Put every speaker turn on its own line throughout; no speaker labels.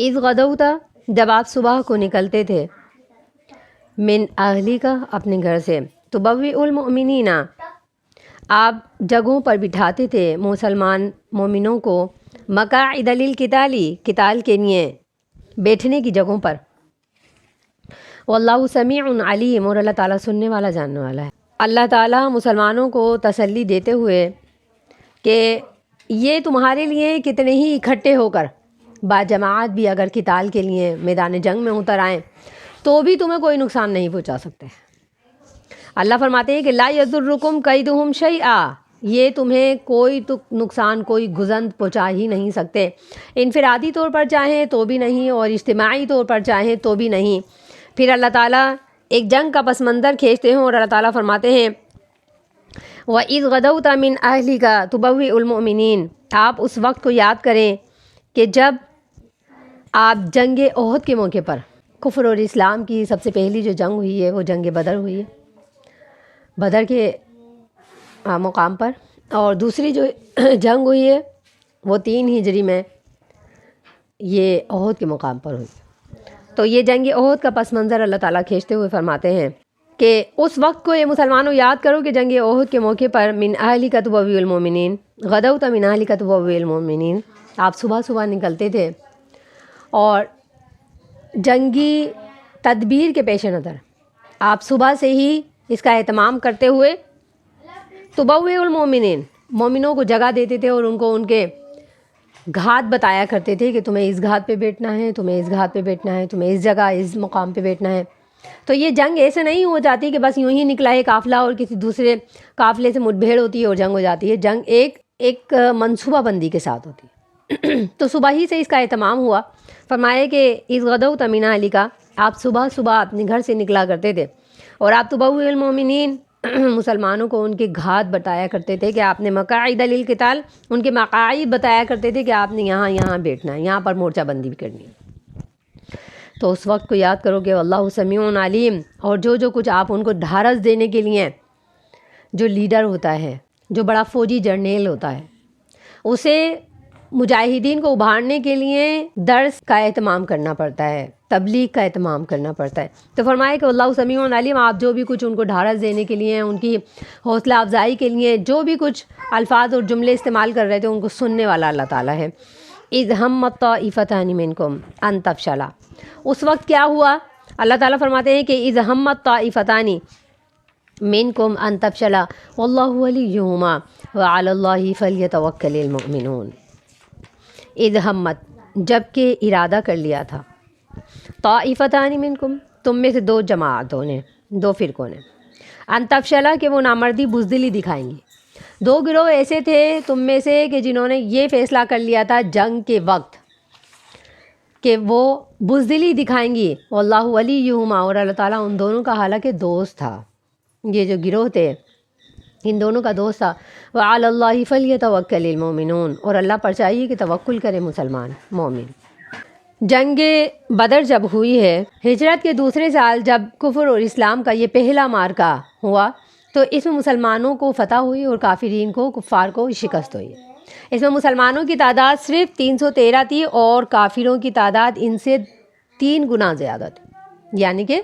اذ غدوتا جب آپ صبح کو نکلتے تھے، من اہلی کا اپنے گھر سے، تبوئ المؤمنین آپ جگہوں پر بٹھاتے تھے مسلمان مومنوں کو، مقاعد للقتال قتال کے لیے بیٹھنے کی جگہوں پر، واللہ سمیع علیم اور اللہ تعالیٰ سننے والا جاننے والا ہے۔ اللہ تعالیٰ مسلمانوں کو تسلی دیتے ہوئے کہ یہ تمہارے لیے کتنے ہی اکٹھے ہو کر باجماعت بھی اگر قتال کے لیے میدان جنگ میں اتر آئیں تو بھی تمہیں کوئی نقصان نہیں پہنچا سکتے۔ اللہ فرماتے ہیں کہ لا یضرکم کیدہم شیئا، یہ تمہیں کوئی نقصان، کوئی گزند پہنچا ہی نہیں سکتے، انفرادی طور پر چاہیں تو بھی نہیں اور اجتماعی طور پر چاہیں تو بھی نہیں۔ پھر اللہ تعالیٰ ایک جنگ کا پس منظر کھینچتے ہیں اور اللہ تعالیٰ فرماتے ہیں وَإِذْ غَدَوْتَ مِنْ أَهْلِكَ تُبَوِّئُ الْمُؤْمِنِينَ، آپ اس وقت کو یاد کریں کہ جب آپ جنگ احد کے موقع پر، کفر اور اسلام کی سب سے پہلی جو جنگ ہوئی ہے وہ جنگ بدر ہوئی ہے، بدر کے مقام پر، اور دوسری جو جنگ ہوئی ہے وہ 3 ہجری میں یہ احد کے مقام پر ہوئی۔ تو یہ جنگ احد کا پس منظر اللہ تعالیٰ کھینچتے ہوئے فرماتے ہیں کہ اس وقت کو یہ مسلمانوں یاد کرو کہ جنگ احد کے موقع پر من اہلک تبوئ المؤمنین، غدوت من اہلک تبوئ المؤمنین، آپ صبح صبح نکلتے تھے اور جنگی تدبیر کے پیش نظر آپ صبح سے ہی اس کا اہتمام کرتے ہوئے تبوئ المؤمنین، مومنوں کو جگہ دیتے تھے اور ان کو ان کے گھات بتایا کرتے تھے کہ تمہیں اس گھات پہ بیٹھنا ہے، تمہیں اس گھات پہ بیٹھنا ہے، تمہیں اس جگہ اس مقام پہ بیٹھنا ہے۔ تو یہ جنگ ایسے نہیں ہو جاتی کہ بس یوں ہی نکلا ہے قافلہ اور کسی دوسرے قافلے سے مٹ بھیڑ ہوتی ہے اور جنگ ہو جاتی ہے۔ جنگ ایک منصوبہ بندی کے ساتھ ہوتی ہے۔ تو صبح ہی سے اس کا اہتمام ہوا، فرمایا کہ اذ غدوت من اہلک، آپ صبح صبح اپنے گھر سے نکلا کرتے تھے اور آپ تبوئ المؤمنین، مسلمانوں کو ان کے گھات بتایا کرتے تھے کہ آپ نے مقاعد للقتال، ان کے مقاعد بتایا کرتے تھے کہ آپ نے یہاں بیٹھنا ہے، یہاں پر مورچہ بندی بھی کرنی ہے۔ تو اس وقت کو یاد کرو کہ اللہ سمیع علیم، اور جو کچھ آپ ان کو ڈھارس دینے کے لیے، جو لیڈر ہوتا ہے، جو بڑا فوجی جرنیل ہوتا ہے، اسے مجاہدین کو ابھارنے کے لیے درس کا اہتمام کرنا پڑتا ہے، تبلیغ کا اہتمام کرنا پڑتا ہے۔ تو فرمایا کہ اللہ سمیع علیم، آپ جو بھی کچھ ان کو ڈھارس دینے کے لیے، ان کی حوصلہ افزائی کے لیے جو بھی کچھ الفاظ اور جملے استعمال کر رہے تھے ان کو سننے والا اللہ تعالیٰ ہے۔ اذ ہمت طائفتان منکم ان تفشلا، اس وقت کیا ہوا؟ اللہ تعالیٰ فرماتے ہیں کہ اذ ہمت طائفتان منکم ان تفشلا واللہ ولیہما وعلی اللہ فلیتوکل المؤمنون۔ اذ ہمت، جب کہ ارادہ کر لیا تھا، طائفتان منکم، تم میں سے 2 جماعتوں نے، 2 فرقوں نے، ان تفشلا کہ وہ نامردی بزدلی دکھائیں گی۔ 2 گروہ ایسے تھے تم میں سے کہ جنہوں نے یہ فیصلہ کر لیا تھا جنگ کے وقت کہ وہ بزدلی دکھائیں گی، واللہ ولیہما، اور اللہ تعالیٰ ان دونوں کا حالانکہ دوست تھا، یہ جو گروہ تھے ان دونوں کا دوست تھا، وعلی اللہ فلیتوکل المؤمنون، اور اللہ پر چاہیے کہ توکل کرے مسلمان مومن۔ جنگ بدر جب ہوئی ہے، ہجرت کے دوسرے سال جب کفر اور اسلام کا یہ پہلا معرکہ ہوا، تو اس میں مسلمانوں کو فتح ہوئی اور کافرین کو، کفار کو شکست ہوئی۔ اس میں مسلمانوں کی تعداد صرف 313 تھی اور کافروں کی تعداد ان سے 3 گنا زیادہ تھی، یعنی کہ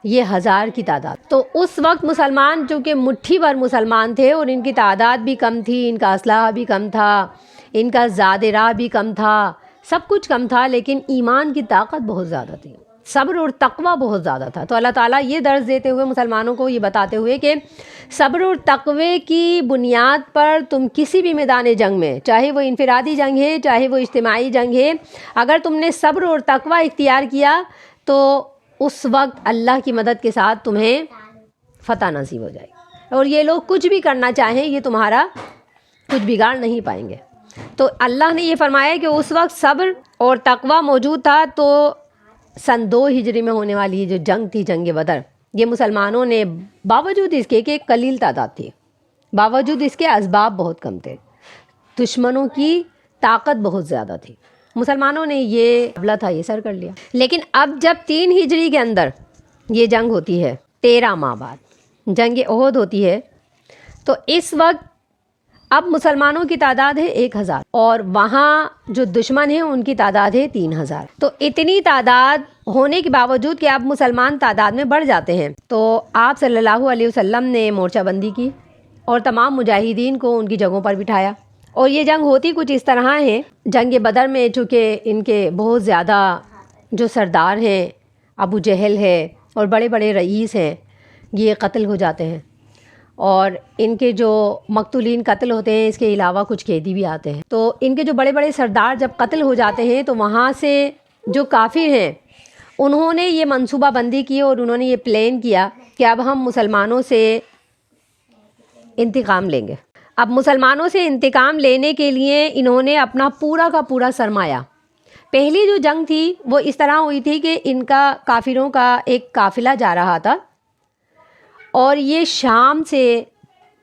یہ 1000 کی تعداد۔ تو اس وقت مسلمان چونکہ مٹھی بھر مسلمان تھے اور ان کی تعداد بھی کم تھی، ان کا اسلحہ بھی کم تھا، ان کا زاد راہ بھی کم تھا، سب کچھ کم تھا، لیکن ایمان کی طاقت بہت زیادہ تھی، صبر اور تقوی بہت زیادہ تھا۔ تو اللہ تعالیٰ یہ درس دیتے ہوئے مسلمانوں کو یہ بتاتے ہوئے کہ صبر اور تقوی کی بنیاد پر تم کسی بھی میدان جنگ میں، چاہے وہ انفرادی جنگ ہے چاہے وہ اجتماعی جنگ ہے، اگر تم نے صبر اور تقوی اختیار کیا تو اس وقت اللہ کی مدد کے ساتھ تمہیں فتح نصیب ہو جائے گی، اور یہ لوگ کچھ بھی کرنا چاہیں یہ تمہارا کچھ بگاڑ نہیں پائیں گے۔ تو اللہ نے یہ فرمایا کہ اس وقت صبر اور تقوی موجود تھا، تو سن 2 ہجری میں ہونے والی یہ جو جنگ تھی، جنگ بدر، یہ مسلمانوں نے باوجود اس کے کہ ایک قلیل تعداد تھی، باوجود اس کے اسباب بہت کم تھے، دشمنوں کی طاقت بہت زیادہ تھی، مسلمانوں نے یہ حملہ تھا یہ سر کر لیا۔ لیکن اب جب 3 ہجری کے اندر یہ جنگ ہوتی ہے، 13 ماہ بعد جنگ احد ہوتی ہے، تو اس وقت اب مسلمانوں کی تعداد ہے 1000 اور وہاں جو دشمن ہیں ان کی تعداد ہے 3000. تو اتنی تعداد ہونے کے باوجود کہ اب مسلمان تعداد میں بڑھ جاتے ہیں، تو آپ صلی اللہ علیہ وسلم نے مورچہ بندی کی اور تمام مجاہدین کو ان کی جگہوں پر بٹھایا. اور یہ جنگ ہوتی کچھ اس طرح ہے، جنگ بدر میں چونکہ ان کے بہت زیادہ جو سردار ہیں، ابو جہل ہے اور بڑے بڑے رئیس ہیں، یہ قتل ہو جاتے ہیں، اور ان کے جو مقتولین قتل ہوتے ہیں اس کے علاوہ کچھ قیدی بھی آتے ہیں. تو ان کے جو بڑے بڑے سردار جب قتل ہو جاتے ہیں تو وہاں سے جو کافر ہیں انہوں نے یہ منصوبہ بندی کی اور انہوں نے یہ پلان کیا کہ اب ہم مسلمانوں سے انتقام لیں گے. اب مسلمانوں سے انتقام لینے کے لیے انہوں نے اپنا پورا کا پورا سرمایہ، پہلی جو جنگ تھی وہ اس طرح ہوئی تھی کہ ان کا کافروں کا ایک قافلہ جا رہا تھا اور یہ شام سے،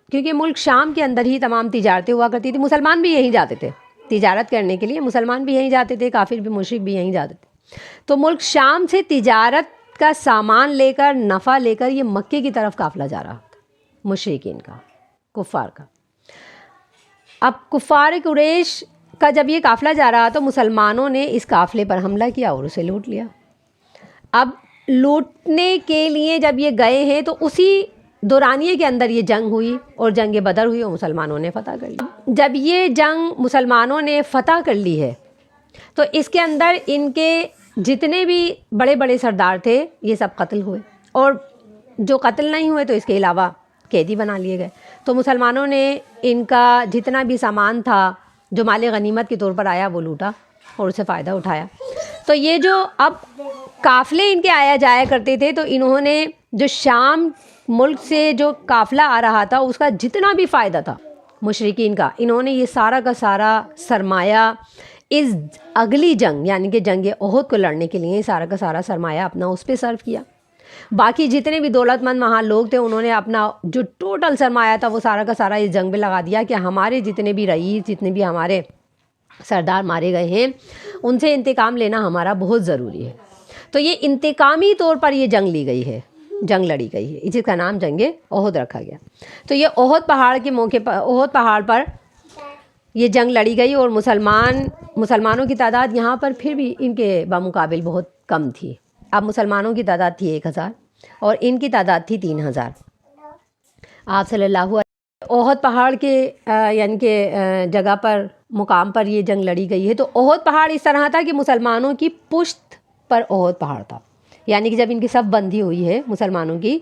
کیونکہ ملک شام کے اندر ہی تمام تجارتیں ہوا کرتی تھی، مسلمان بھی یہیں جاتے تھے تجارت کرنے کے لیے، مسلمان بھی یہیں جاتے تھے، کافر بھی مشرک بھی یہیں جاتے تھے. تو ملک شام سے تجارت کا سامان لے کر، نفع لے کر یہ مکے کی طرف قافلہ جا رہا تھا، مشرکین کا، کفار کا. اب کفار قریش کا جب یہ قافلہ جا رہا تو مسلمانوں نے اس قافلے پر حملہ کیا اور اسے لوٹ لیا. اب لوٹنے کے لیے جب یہ گئے ہیں تو اسی دورانیے کے اندر یہ جنگ ہوئی اور جنگ بدر ہوئی اور مسلمانوں نے فتح کر لی. جب یہ جنگ مسلمانوں نے فتح کر لی ہے تو اس کے اندر ان کے جتنے بھی بڑے بڑے سردار تھے یہ سب قتل ہوئے، اور جو قتل نہیں ہوئے تو اس کے علاوہ قیدی بنا لیے گئے. تو مسلمانوں نے ان کا جتنا بھی سامان تھا جو مال غنیمت کے طور پر آیا وہ لوٹا اور اسے فائدہ اٹھایا. تو یہ جو اب قافلے ان کے آیا جایا کرتے تھے تو انہوں نے جو شام ملک سے جو قافلہ آ رہا تھا اس کا جتنا بھی فائدہ تھا مشرکین کا، انہوں نے یہ سارا کا سارا سرمایہ اس اگلی جنگ یعنی کہ جنگ احد کو لڑنے کے لیے سارا کا سارا سرمایہ اپنا اس پہ صرف کیا. باقی جتنے بھی دولت مند وہاں لوگ تھے انہوں نے اپنا جو ٹوٹل سرمایہ تھا وہ سارا کا سارا اس جنگ پہ لگا دیا کہ ہمارے جتنے بھی رئیس، جتنے بھی ہمارے سردار مارے گئے ہیں ان سے انتقام لینا ہمارا بہت ضروری ہے. تو یہ انتقامی طور پر یہ جنگ لی گئی ہے، جنگ لڑی گئی ہے، جس کا نام جنگ احد رکھا گیا. تو یہ احد پہاڑ کے موقع پر، احد پہاڑ پر یہ جنگ لڑی گئی اور مسلمانوں کی تعداد یہاں پر پھر بھی ان کے بمقابل بہت کم تھی. اب مسلمانوں کی تعداد تھی 1000 اور ان کی تعداد تھی 3000. آپ صلی اللہ علیہ وسلم احد پہاڑ کے یعنی کہ جگہ پر، مقام پر یہ جنگ لڑی گئی ہے. تو احد پہاڑ اس طرح تھا کہ مسلمانوں کی پشت پر احد پہاڑ تھا، یعنی کہ جب ان کی صف بندی ہوئی ہے مسلمانوں کی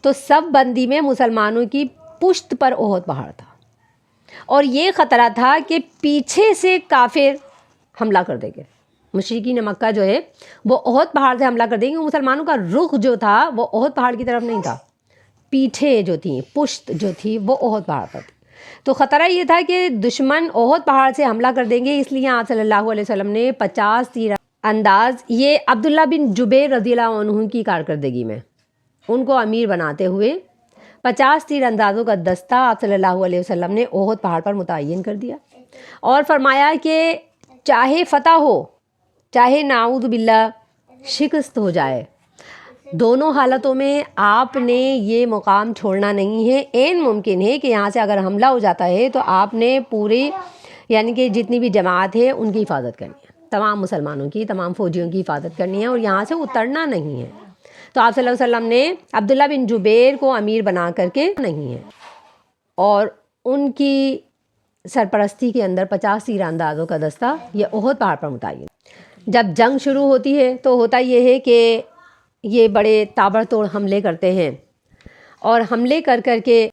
تو صف بندی میں مسلمانوں کی پشت پر احد پہاڑ تھا، اور یہ خطرہ تھا کہ پیچھے سے کافر حملہ کر دیں گے. مشرکین مکہ جو ہے وہ احد پہاڑ سے حملہ کر دیں گے. مسلمانوں کا رخ جو تھا وہ احد پہاڑ کی طرف نہیں تھا، پیٹھے جو تھیں، پشت جو تھی وہ احد پہاڑ پر تھی. تو خطرہ یہ تھا کہ دشمن احد پہاڑ سے حملہ کر دیں گے، اس لیے آپ صلی اللہ علیہ وسلم نے 50 تیر انداز، یہ عبداللہ بن جبیر رضی اللہ عنہ کی کارکردگی میں ان کو امیر بناتے ہوئے 50 تیر اندازوں کا دستہ آپ صلی اللہ علیہ وسلم نے احد پہاڑ پر متعین کر دیا اور فرمایا کہ چاہے فتح ہو چاہے نعوذ باللہ شکست ہو جائے، دونوں حالتوں میں آپ نے یہ مقام چھوڑنا نہیں ہے. عین ممکن ہے کہ یہاں سے اگر حملہ ہو جاتا ہے تو آپ نے پورے یعنی کہ جتنی بھی جماعت ہے ان کی حفاظت کرنی ہے، تمام مسلمانوں کی، تمام فوجیوں کی حفاظت کرنی ہے اور یہاں سے اترنا نہیں ہے. تو آپ صلی اللہ علیہ وسلم نے عبداللہ بن جبیر کو امیر بنا کر کے نہیں ہے، اور ان کی سرپرستی کے اندر 50 تیر اندازوں کا دستہ یہ احد پہاڑ پر متعین. جب جنگ شروع ہوتی ہے تو ہوتا یہ ہے کہ یہ بڑے تابڑ توڑ حملے کرتے ہیں، اور حملے کر کر کے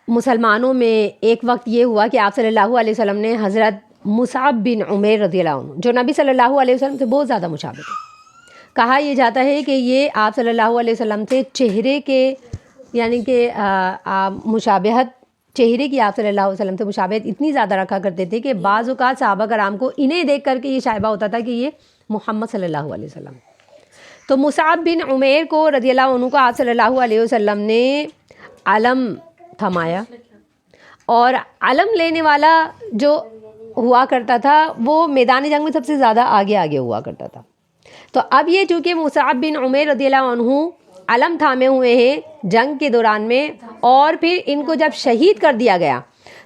مسلمانوں میں ایک وقت یہ ہوا کہ آپ صلی اللہ علیہ وسلم نے حضرت مصعب بن عمیر رضی اللہ عنہ جو نبی صلی اللہ علیہ وسلم سے بہت زیادہ مشابہ تھے، کہا یہ جاتا ہے کہ یہ آپ صلی اللہ علیہ وسلم سے چہرے کے یعنی کہ مشابہت، چہرے کی آپ صلی اللہ علیہ وسلم سے مشابہت اتنی زیادہ رکھا کرتے تھے کہ بعض اوقات صحابہ کرام کو انہیں دیکھ کر کے یہ شائبہ ہوتا تھا کہ یہ محمد صلی اللہ علیہ وسلم. تو مصعب بن عمیر کو رضی اللہ عنہ کو آپ صلی اللہ علیہ وسلم نے علم تھمایا، اور علم لینے والا جو ہوا کرتا تھا وہ میدان جنگ میں سب سے زیادہ آگے ہوا کرتا تھا. تو اب یہ چونکہ مصعب بن عمیر رضی اللہ عنہ علم تھامے ہوئے ہیں جنگ کے دوران میں، اور پھر ان کو جب شہید کر دیا گیا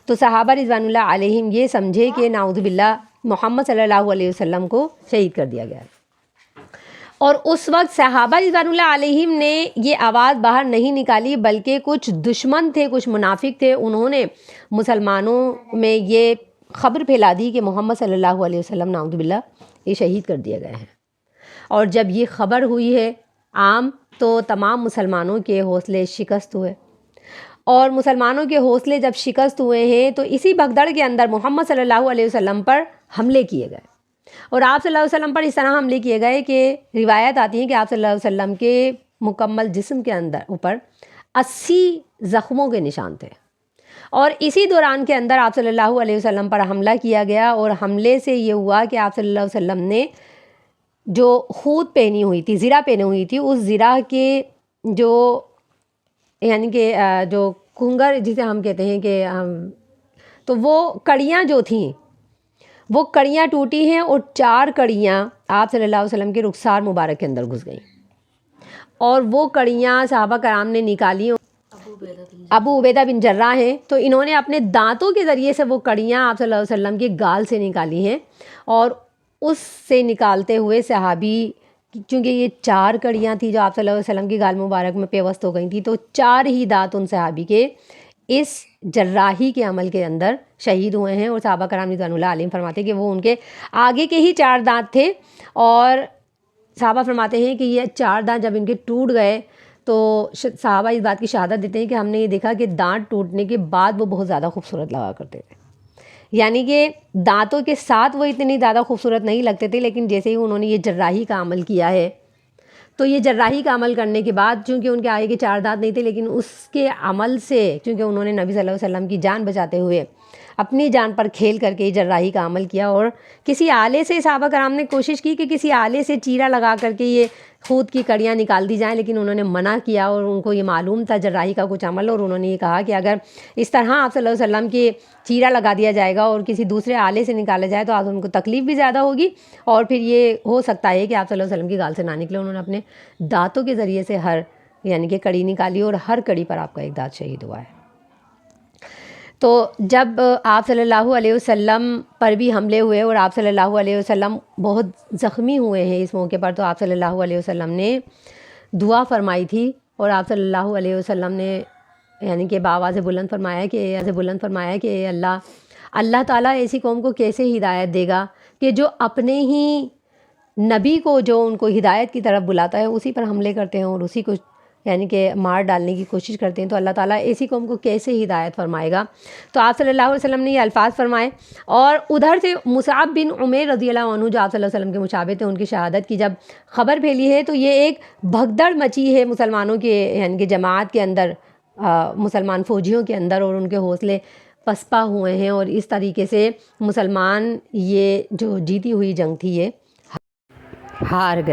تو صحابہ رضوان اللہ علیہم یہ سمجھے کہ نعوذ باللہ محمد صلی اللہ علیہ وسلم کو شہید کر دیا گیا ہے۔ اور اس وقت صحابہ رضوان اللہ علیہم نے یہ آواز باہر نہیں نکالی، بلکہ کچھ دشمن تھے، کچھ منافق تھے، انہوں نے مسلمانوں میں یہ خبر پھیلا دی کہ محمد صلی اللہ علیہ وسلم نعوذ باللہ یہ شہید کر دیے گئے ہیں۔ اور جب یہ خبر ہوئی ہے عام، تو تمام مسلمانوں کے حوصلے شکست ہوئے، اور مسلمانوں کے حوصلے جب شکست ہوئے ہیں تو اسی بھگدڑ کے اندر محمد صلی اللہ علیہ وسلم پر حملے کیے گئے، اور آپ صلی اللہ علیہ وسلم پر اس طرح حملے کیے گئے کہ روایت آتی ہے کہ آپ صلی اللہ علیہ وسلم کے مکمل جسم کے اوپر 80 زخموں کے نشان تھے، اور اسی دوران کے اندر آپ صلی اللہ علیہ وسلم پر حملہ کیا گیا، اور حملے سے یہ ہوا کہ آپ صلی اللہ علیہ وسلم نے جو خود پہنی ہوئی تھی، زرہ پہنی ہوئی تھی، اس زرہ کے جو یعنی کہ جو کنگر جسے ہم کہتے ہیں کہ تو وہ کڑیاں جو تھیں وہ کڑیاں ٹوٹی ہیں، اور 4 کڑیاں آپ صلی اللہ علیہ وسلم کے رخسار مبارک کے اندر گھس گئیں، اور وہ کڑیاں صحابہ کرام نے نکالی۔ ابو عبیدہ بن جراح ہیں، تو انہوں نے اپنے دانتوں کے ذریعے سے وہ کڑیاں آپ صلی اللہ علیہ وسلم کے گال سے نکالی ہیں، اور اس سے نکالتے ہوئے صحابی، چونکہ یہ 4 کڑیاں تھیں جو آپ صلی اللہ علیہ وسلم کی گال مبارک میں پیوست ہو گئی تھیں، تو 4 ہی دانت ان صحابی کے اس جراحی کے عمل کے اندر شہید ہوئے ہیں۔ اور صحابہ کرام رضوان اللہ علیہم فرماتے ہیں کہ وہ ان کے آگے کے ہی 4 دانت تھے، اور صحابہ فرماتے ہیں کہ یہ 4 دانت جب ان کے ٹوٹ گئے تو صحابہ اس بات کی شہادت دیتے ہیں کہ ہم نے یہ دیکھا کہ دانت ٹوٹنے کے بعد وہ بہت زیادہ خوبصورت لگا کرتے تھے، یعنی کہ دانتوں کے ساتھ وہ اتنی زیادہ خوبصورت نہیں لگتے تھے، لیکن جیسے ہی انہوں نے یہ جراحی کا عمل کیا ہے، تو یہ جراحی کا عمل کرنے کے بعد چونکہ ان کے آگے کے 4 دانت نہیں تھے، لیکن اس کے عمل سے چونکہ انہوں نے نبی صلی اللہ علیہ وسلم کی جان بچاتے ہوئے اپنی جان پر کھیل کر کے جراحی کا عمل کیا، اور کسی آلے سے صحابہ کرام نے کوشش کی کہ کسی آلے سے چیرا لگا کر کے یہ خود کی کڑیاں نکال دی جائیں، لیکن انہوں نے منع کیا، اور ان کو یہ معلوم تھا جراحی کا کچھ عمل، اور انہوں نے یہ کہا کہ اگر اس طرح آپ صلی اللہ علیہ وسلم کی چیرا لگا دیا جائے گا اور کسی دوسرے آلے سے نکالا جائے تو آج ان کو تکلیف بھی زیادہ ہوگی، اور پھر یہ ہو سکتا ہے کہ آپ صلی اللہ علیہ وسلم کی گال سے نہ نکلے۔ انہوں نے اپنے دانتوں کے ذریعے سے یعنی کہ کڑی نکالی، اور ہر کڑی پر آپ کا ایک دانت شہید ہوا ہے۔ تو جب آپ صلی اللہ علیہ وسلم پر بھی حملے ہوئے اور آپ صلی اللہ علیہ وسلم بہت زخمی ہوئے ہیں اس موقع پر، تو آپ صلی اللہ علیہ وسلم نے دعا فرمائی تھی، اور آپ صلی اللہ علیہ وسلم نے یعنی کہ بآواز بلند فرمایا کہ اللہ تعالیٰ ایسی قوم کو کیسے ہدایت دے گا کہ جو اپنے ہی نبی کو جو ان کو ہدایت کی طرف بلاتا ہے اسی پر حملے کرتے ہیں اور اسی کو یعنی کہ مار ڈالنے کی کوشش کرتے ہیں، تو اللہ تعالیٰ ایسی قوم کو کیسے ہدایت فرمائے گا۔ تو آپ صلی اللہ علیہ وسلم نے یہ الفاظ فرمائے، اور ادھر سے مصعب بن عمیر رضی اللہ عنہ جو آپ صلی اللہ علیہ وسلم کے مشابہ تھے، ان کی شہادت کی جب خبر پھیلی ہے تو یہ ایک بھگدڑ مچی ہے مسلمانوں کے یعنی کہ جماعت کے اندر، مسلمان فوجیوں کے اندر، اور ان کے حوصلے پسپا ہوئے ہیں، اور اس طریقے سے مسلمان یہ جو جیتی ہوئی جنگ تھی یہ ہار گئے۔